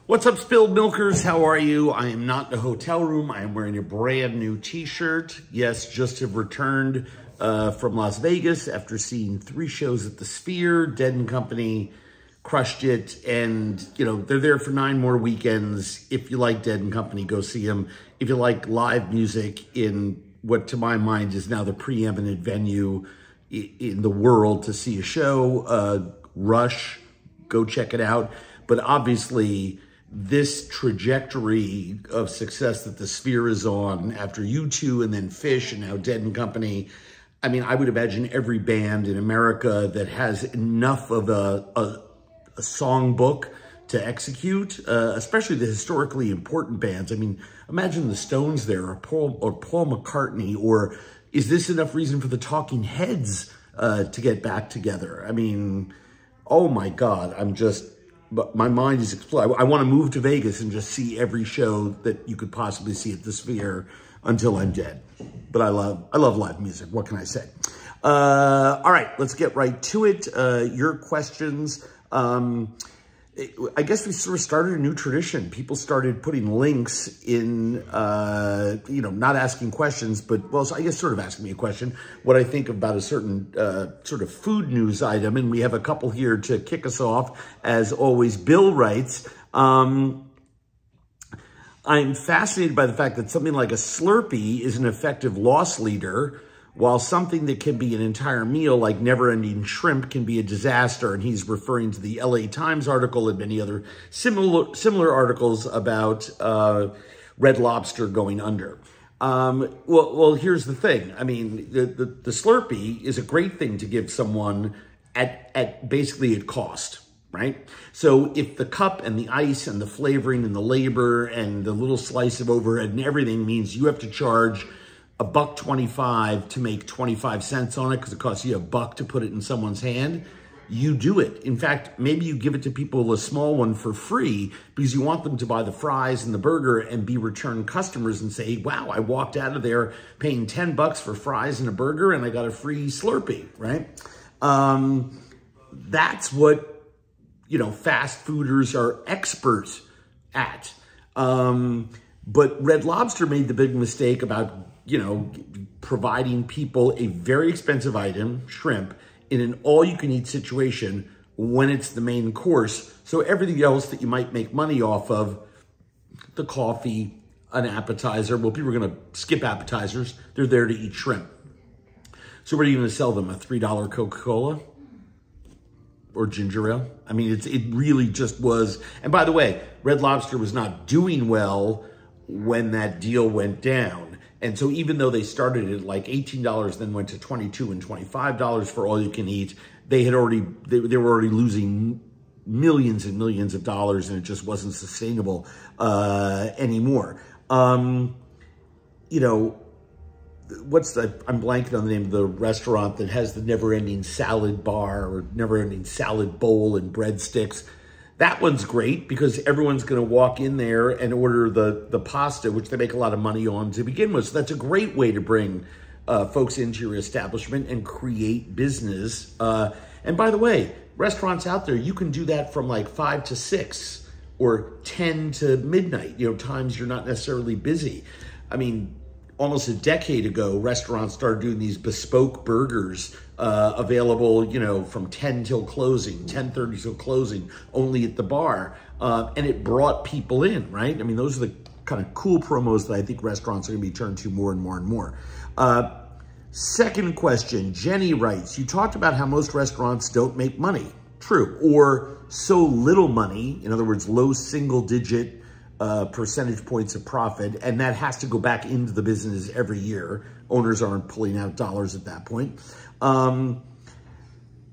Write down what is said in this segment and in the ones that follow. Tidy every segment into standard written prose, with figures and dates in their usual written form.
What's up, Spilled Milkers? How are you? I am not in a hotel room. I am wearing a brand new t-shirt. Yes, just have returned from Las Vegas after seeing 3 shows at the Sphere. Dead & Company crushed it. And, you know, they're there for 9 more weekends. If you like Dead & Company, go see them. If you like live music in what, to my mind, is now the preeminent venue in the world to see a show, Rush, go check it out. But obviously, this trajectory of success that the Sphere is on after U2 and then Fish and now Dead & Company, I mean, I would imagine every band in America that has enough of a songbook to execute, especially the historically important bands. I mean, imagine the Stones there, or Paul McCartney, or is this enough reason for the Talking Heads to get back together? I mean, oh my God, but my mind is exploding. I want to move to Vegas and just see every show that you could possibly see at the Sphere until I'm dead. But I love live music. What can I say? All right, let's get right to it. Your questions. I guess we sort of started a new tradition. People started putting links in, you know, not asking questions, but, well, so I guess sort of asking me a question, what I think about a certain sort of food news item. And we have a couple here to kick us off. As always, Bill writes, I'm fascinated by the fact that something like a Slurpee is an effective loss leader, while something that can be an entire meal like never-ending shrimp can be a disaster. And he's referring to the LA Times article and many other similar articles about Red Lobster going under. Well, here's the thing. I mean, the Slurpee is a great thing to give someone at basically at cost, right? So if the cup and the ice and the flavoring and the labor and the little slice of overhead and everything means you have to charge $1.25 to make 25 cents on it because it costs you $1 to put it in someone's hand, you do it. In fact, maybe you give it to people, a small one, for free because you want them to buy the fries and the burger and be return customers and say, wow, I walked out of there paying $10 for fries and a burger and I got a free Slurpee, right? That's what, you know, fast fooders are experts at. But Red Lobster made the big mistake about, you know, providing people a very expensive item, shrimp, in an all-you-can-eat situation when it's the main course. So everything else that you might make money off of, the coffee, an appetizer, well, people are going to skip appetizers. They're there to eat shrimp. So what are you going to sell them, a $3 Coca-Cola? Or ginger ale? I mean, it really just was. And by the way, Red Lobster was not doing well when that deal went down. And so even though they started at like $18, then went to $22 and $25 for all you can eat, they were already losing millions and millions of dollars, and it just wasn't sustainable anymore. You know, I'm blanking on the name of the restaurant that has the never-ending salad bar or never-ending salad bowl and breadsticks. That one's great because everyone's going to walk in there and order the pasta, which they make a lot of money on to begin with. So that's a great way to bring folks into your establishment and create business. And by the way, restaurants out there, you can do that from like 5 to 6 or 10 to midnight, you know, times you're not necessarily busy. I mean, almost a decade ago, restaurants started doing these bespoke burgers available, you know, from 10 till closing, 10:30 till closing, only at the bar. And it brought people in, right? I mean, those are the kind of cool promos that I think restaurants are going to be turned to more and more and more. Second question, Jenny writes, you talked about how most restaurants don't make money. True. Or so little money, in other words, low single-digit percentage points of profit, and that has to go back into the business every year. Owners aren't pulling out dollars at that point.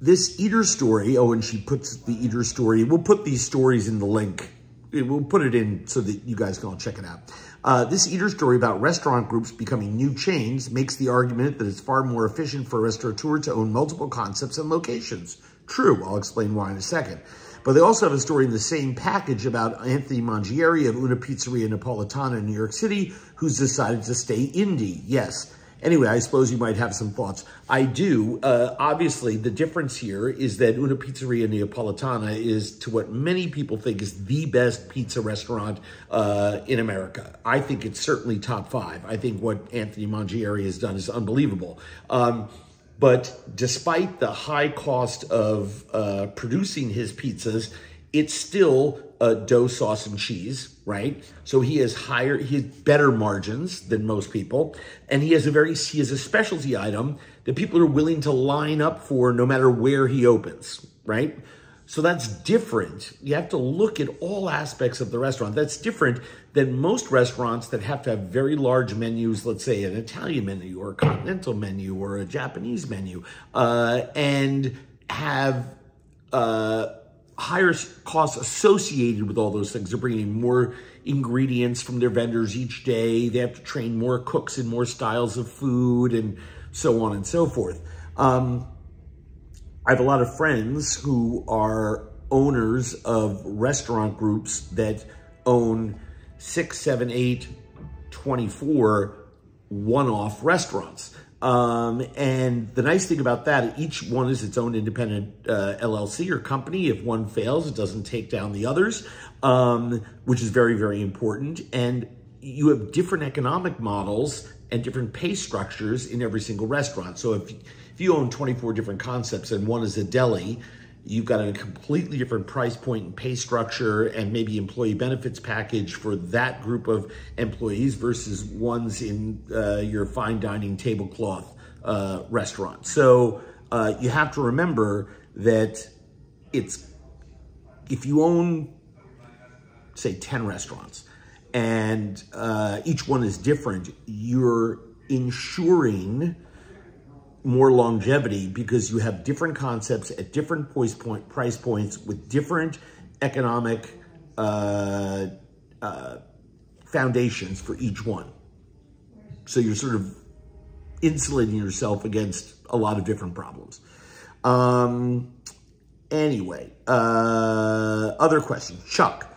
This eater story, oh, and she puts the eater story, we'll put these stories in the link. We'll put it in so that you guys can all check it out. This eater story about restaurant groups becoming new chains makes the argument that it's far more efficient for a restaurateur to own multiple concepts and locations. True, I'll explain why in a second. But they also have a story in the same package about Anthony Mangieri of Una Pizzeria Napolitana in New York City, who's decided to stay indie. Yes, Anyway, I suppose you might have some thoughts. I do. Obviously, the difference here is that Una Pizzeria Neapolitana is, to what many people think, is the best pizza restaurant in America. I think it's certainly top 5. I think what Anthony Mangieri has done is unbelievable. But despite the high cost of producing his pizzas, it's still dough, sauce, and cheese, right? So he has better margins than most people, and he has a specialty item that people are willing to line up for no matter where he opens, right? So that's different. You have to look at all aspects of the restaurant. That's different than most restaurants that have to have very large menus, let's say an Italian menu or a continental menu or a Japanese menu, and have higher costs associated with all those things. They're bringing in more ingredients from their vendors each day. They have to train more cooks in more styles of food and so on and so forth. I have a lot of friends who are owners of restaurant groups that own 6, 7, 8, 24 one-off restaurants. And the nice thing about that, each one is its own independent LLC or company. If one fails, it doesn't take down the others, which is very, very important. And you have different economic models and different pay structures in every single restaurant. So if you own 24 different concepts and one is a deli, you've got a completely different price point and pay structure and maybe employee benefits package for that group of employees versus ones in your fine dining tablecloth restaurant. So you have to remember that if you own, say, 10 restaurants and each one is different, you're ensuring more longevity because you have different concepts at different price points with different economic foundations for each one. So you're sort of insulating yourself against a lot of different problems. Anyway, other questions. Chuck,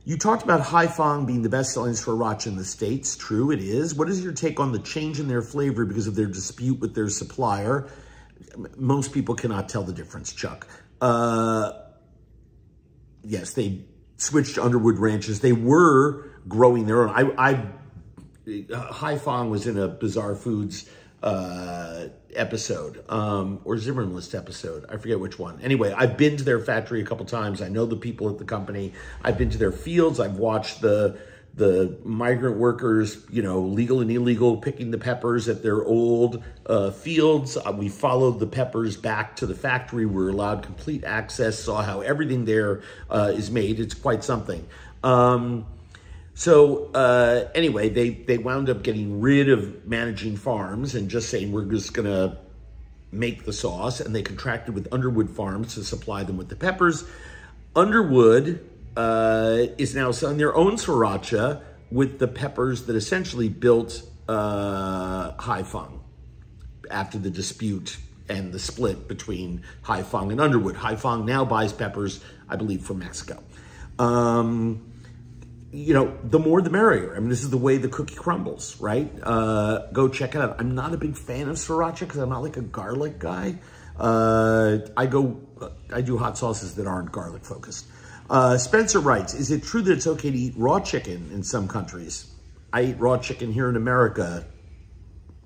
you talked about Haiphong being the best-selling sriracha in the States. True, it is. What is your take on the change in their flavor because of their dispute with their supplier? Most people cannot tell the difference, Chuck. Yes, they switched to Underwood Ranches. They were growing their own. Haiphong was in a Bizarre Foods episode, or Zimmern List episode. I forget which one. Anyway, I've been to their factory a couple times. I know the people at the company. I've been to their fields. I've watched the migrant workers, legal and illegal, picking the peppers at their old fields. We followed the peppers back to the factory. We were allowed complete access, saw how everything there is made. It's quite something. Anyway, they wound up getting rid of managing farms and just saying, we're just going to make the sauce. And they contracted with Underwood Farms to supply them with the peppers. Underwood is now selling their own sriracha with the peppers that essentially built Haiphong after the dispute and the split between Haiphong and Underwood. Haiphong now buys peppers, I believe, from Mexico. The more the merrier. I mean, this is the way the cookie crumbles, right? Go check it out. I'm not a big fan of sriracha because I'm not like a garlic guy. I do hot sauces that aren't garlic focused. Spencer writes, is it true that it's okay to eat raw chicken in some countries? I eat raw chicken here in America,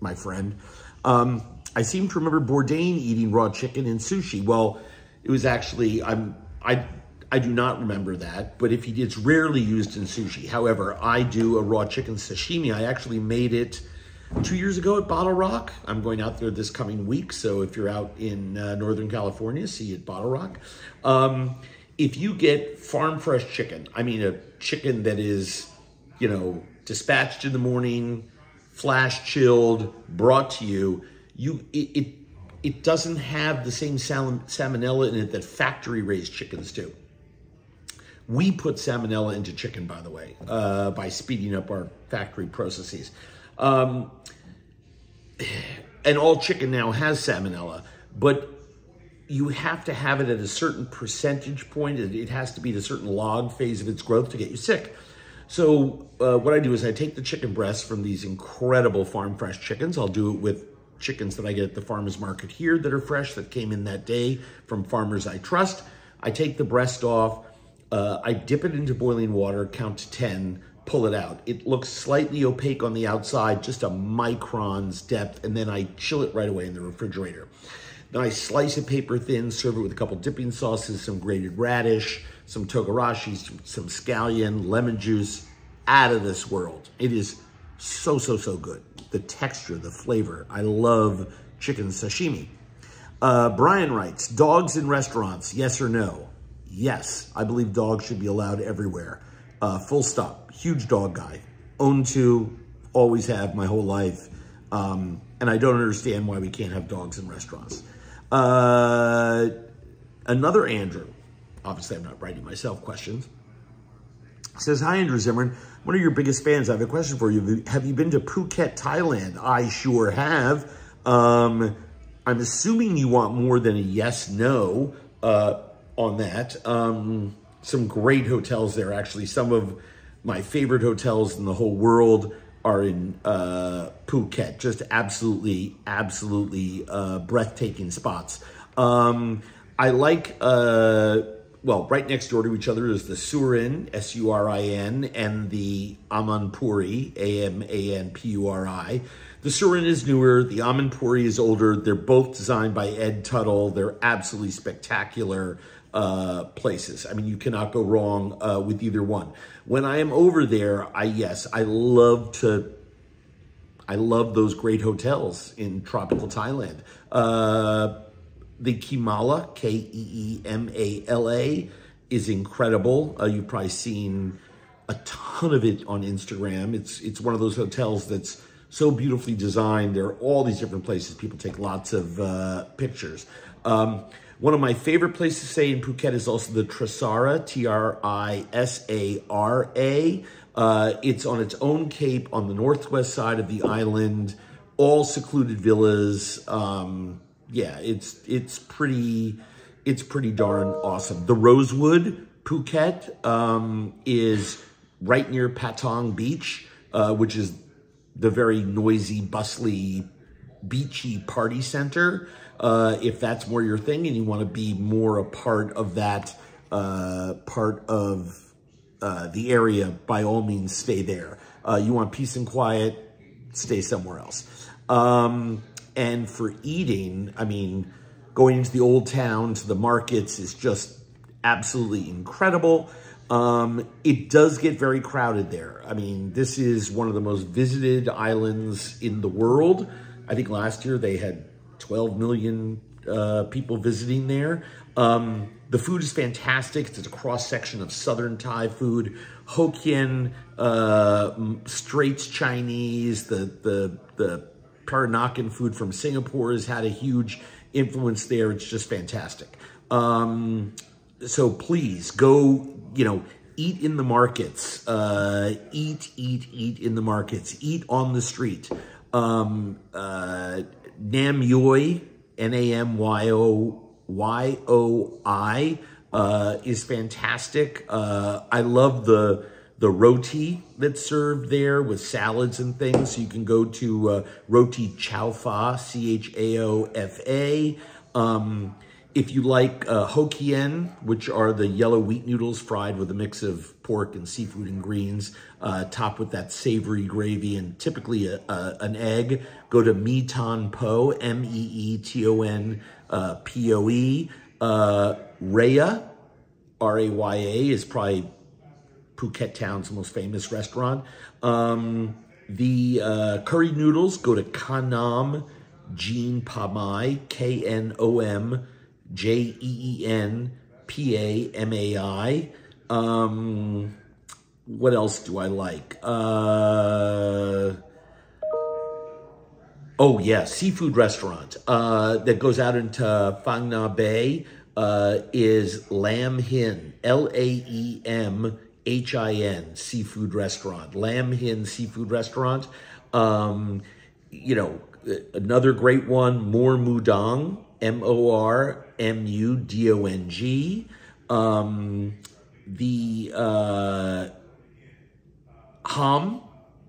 my friend. I seem to remember Bourdain eating raw chicken in sushi. Well, it was actually, I do not remember that, but if it's rarely used in sushi. However, I do a raw chicken sashimi. I actually made it 2 years ago at Bottle Rock. I'm going out there this coming week, so if you're out in Northern California, see you at Bottle Rock. If you get farm fresh chicken, I mean a chicken that is, dispatched in the morning, flash chilled, brought to you, it doesn't have the same salmonella in it that factory raised chickens do. We put salmonella into chicken, by the way, by speeding up our factory processes. And all chicken now has salmonella, but you have to have it at a certain percentage point. It has to be at a certain log phase of its growth to get you sick. So what I do is I take the chicken breasts from these incredible farm fresh chickens. I'll do it with chickens that I get at the farmer's market here that are fresh, that came in that day from farmers I trust. I take the breast off, I dip it into boiling water, count to 10, pull it out. It looks slightly opaque on the outside, just a micron's depth, and then I chill it right away in the refrigerator. Then I slice it paper thin, serve it with a couple dipping sauces, some grated radish, some togarashi, some scallion, lemon juice. Out of this world. It is so, so, so good. The texture, the flavor. I love chicken sashimi. Brian writes, dogs in restaurants, yes or no? Yes, I believe dogs should be allowed everywhere. Full stop. Huge dog guy. Own two, always have my whole life. And I don't understand why we can't have dogs in restaurants. Another Andrew, obviously I'm not writing myself questions, says, hi, Andrew Zimmern. One of your biggest fans. I have a question for you. Have you been to Phuket, Thailand? I sure have. I'm assuming you want more than a yes, no on that. Some great hotels there, actually. Some of my favorite hotels in the whole world are in Phuket. Just absolutely, absolutely breathtaking spots. I like... well, right next door to each other is the Surin, S-U-R-I-N, and the Amanpuri, A-M-A-N-P-U-R-I. The Surin is newer, the Amanpuri is older. They're both designed by Ed Tuttle. They're absolutely spectacular places. I mean, you cannot go wrong with either one. When I am over there, I love those great hotels in tropical Thailand. The Keemala, K-E-E-M-A-L-A, is incredible. You've probably seen a ton of it on Instagram. It's one of those hotels that's so beautifully designed. There are all these different places. People take lots of pictures. One of my favorite places to stay in Phuket is also the Trisara, T-R-I-S-A-R-A. It's on its own cape on the northwest side of the island, all secluded villas. Yeah, it's pretty darn awesome. The Rosewood, Phuket, is right near Patong Beach, which is the very noisy, bustly, beachy party center. If that's more your thing and you want to be more a part of that part of the area, by all means, stay there. You want peace and quiet, stay somewhere else. And for eating, I mean, going into the old town, to the markets is just absolutely incredible. It does get very crowded there. I mean, this is one of the most visited islands in the world. I think last year they had 12 million people visiting there. The food is fantastic. It's a cross-section of Southern Thai food, Hokkien, Straits Chinese, the Peranakan food from Singapore has had a huge influence there. It's just fantastic. So please go, eat in the markets. Eat in the markets. Eat on the street. Nam Yoi, N-A-M-Y-O-Y, is fantastic. I love the roti that's served there with salads and things. So you can go to Roti Chaufa, C-H-A-O-F-A. If you like Hokkien, which are the yellow wheat noodles fried with a mix of pork and seafood and greens, topped with that savory gravy and typically an egg, go to Mee Ton Po, M-E-E-T-O-N-P-O-E. Raya, R-A-Y-A, is probably Phuket Town's most famous restaurant. The curry noodles, go to Kanam Jean Pamai, K-N-O-M-J-E-E-N-P-A-M-A-I. What else do I like? Oh yeah, seafood restaurant that goes out into Phang Nga Bay is Lam Hin, L-A-E-M-H-I-N, seafood restaurant. Lam Hin Seafood Restaurant. Another great one, Mor Mudong, M-O-R-M-U-D-O-N-G. Hom,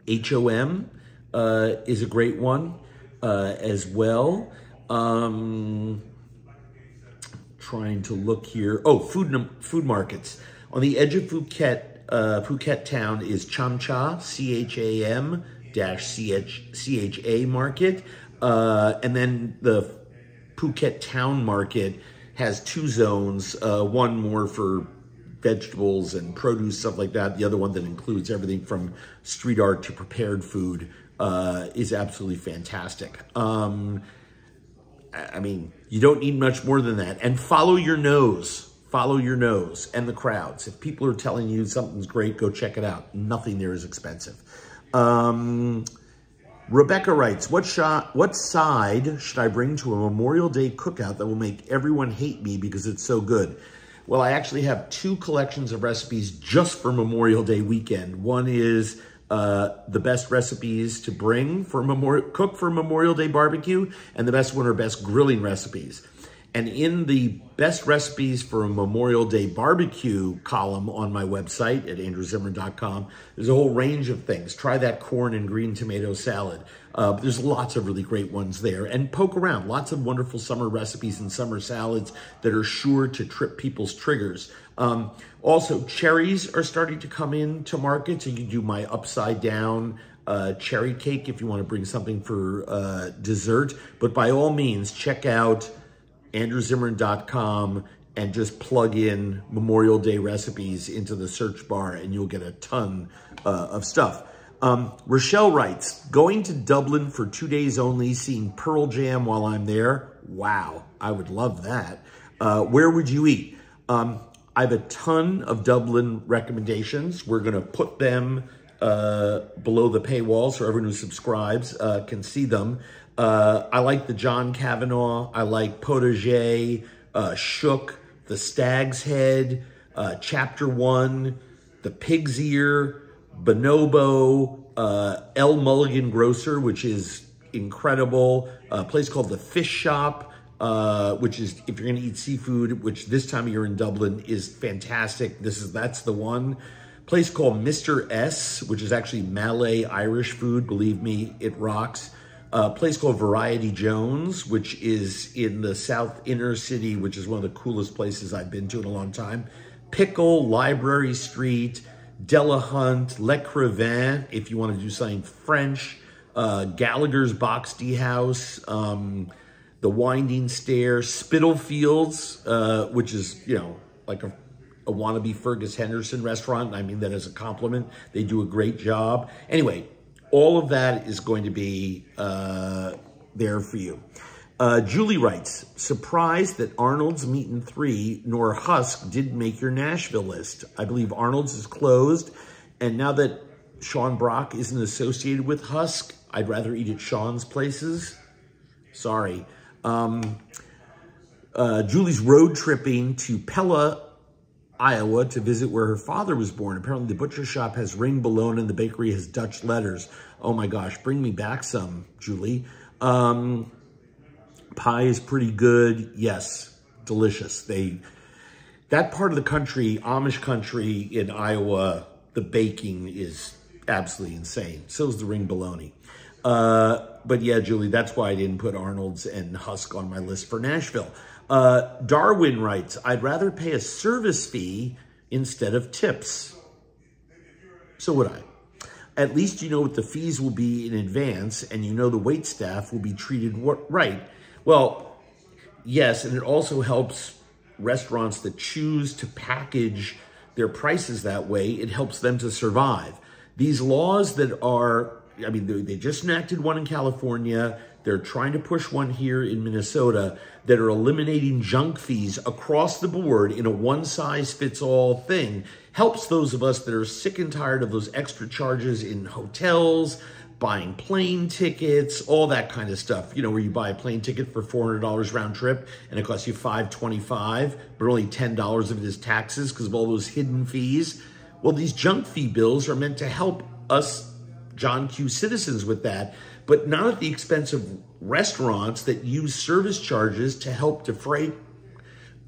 H-O-M, is a great one as well. Trying to look here. Oh, food markets. On the edge of Phuket town is Cham Cha, CHAM-CHA market. And then the Phuket town market has two zones, one more for vegetables and produce, stuff like that. The other one that includes everything from street art to prepared food is absolutely fantastic. I mean, you don't need much more than that. And follow your nose. Follow your nose and the crowds. If people are telling you something's great, go check it out. Nothing there is expensive. Rebecca writes, what side should I bring to a Memorial Day cookout that will make everyone hate me because it's so good? Well, I actually have two collections of recipes just for Memorial Day weekend. One is the best recipes to bring for cook for Memorial Day barbecue, and the best one are best grilling recipes. And in the best recipes for a Memorial Day barbecue column on my website at andrewzimmern.com, there's a whole range of things. Try that corn and green tomato salad. There's lots of really great ones there. And poke around. Lots of wonderful summer recipes and summer salads that are sure to trip people's triggers. Also, cherries are starting to come into market. So you can do my upside down cherry cake if you want to bring something for dessert. But by all means, check out andrewzimmern.com and just plug in Memorial Day recipes into the search bar and you'll get a ton of stuff. Rochelle writes, going to Dublin for 2 days only, seeing Pearl Jam while I'm there. Wow, I would love that. Where would you eat? I have a ton of Dublin recommendations. We're gonna put them below the paywall so everyone who subscribes can see them. I like the John Kavanagh. I like Potager, Shook, the Stag's Head, Chapter 1, the Pig's Ear, Bonobo, El Mulligan Grocer, which is incredible. A place called the Fish Shop, which is, if you're going to eat seafood, which this time of year in Dublin is fantastic. That's the one. Place called Mr. S, which is actually Malay Irish food. Believe me, it rocks. A place called Variety Jones, which is in the South Inner City, which is one of the coolest places I've been to in a long time. Pickle, Library Street, Delahunt, Le Crevin, if you want to do something French, Gallagher's Boxty House, the Winding Stair, Spitalfields, which is, you know, like a wannabe Fergus Henderson restaurant. I mean that as a compliment. They do a great job. Anyway, all of that is going to be there for you. Julie writes, surprised that Arnold's Meat and 3 nor Husk didn't make your Nashville list. I believe Arnold's is closed, and now that Sean Brock isn't associated with Husk, I'd rather eat at Sean's places. Sorry. Julie's road tripping to Pella, Iowa to visit where her father was born. Apparently the butcher shop has ring bologna and the bakery has Dutch letters. Oh my gosh, bring me back some, Julie. Pie is pretty good. Yes, delicious. That part of the country, Amish country in Iowa, the baking is absolutely insane. So is the ring bologna. But yeah, Julie, that's why I didn't put Arnold's and Husk on my list for Nashville. Darwin writes, I'd rather pay a service fee instead of tips. So would I. At least you know what the fees will be in advance, and you know the wait staff will be treated right. Well, yes, and it also helps restaurants that choose to package their prices that way. It helps them to survive. These laws that are, I mean, they just enacted one in California. They're trying to push one here in Minnesota that are eliminating junk fees across the board in a one-size-fits-all thing. Helps those of us that are sick and tired of those extra charges in hotels, buying plane tickets, all that kind of stuff. You know, where you buy a plane ticket for $400 round trip and it costs you $525, but only $10 of it is taxes because of all those hidden fees. Well, these junk fee bills are meant to help us John Q. citizens with that, but not at the expense of restaurants that use service charges to help defray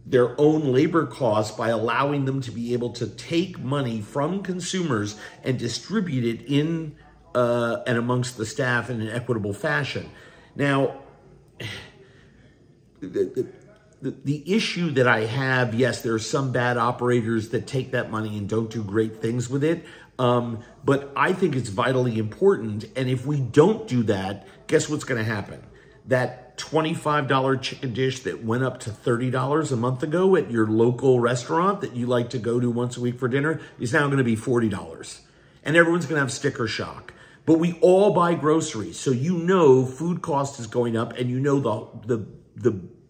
their own labor costs by allowing them to be able to take money from consumers and distribute it in and amongst the staff in an equitable fashion. Now, the issue that I have, yes, there are some bad operators that take that money and don't do great things with it. But I think it's vitally important. And if we don't do that, guess what's going to happen? That $25 chicken dish that went up to $30 a month ago at your local restaurant that you like to go to once a week for dinner is now going to be $40. And everyone's going to have sticker shock. But we all buy groceries. So you know food cost is going up, and you know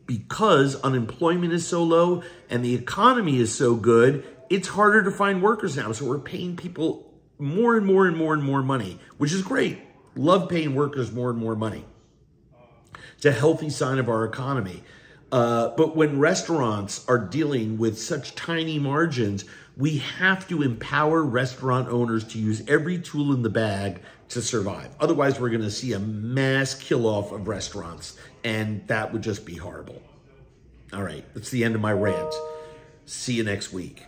because unemployment is so low and the economy is so good, it's harder to find workers now. So we're paying people more and more and more and more money, which is great. Love paying workers more and more money. It's a healthy sign of our economy. But when restaurants are dealing with such tiny margins, we have to empower restaurant owners to use every tool in the bag to survive. Otherwise, we're going to see a mass kill-off of restaurants, and that would just be horrible. All right, that's the end of my rant. See you next week.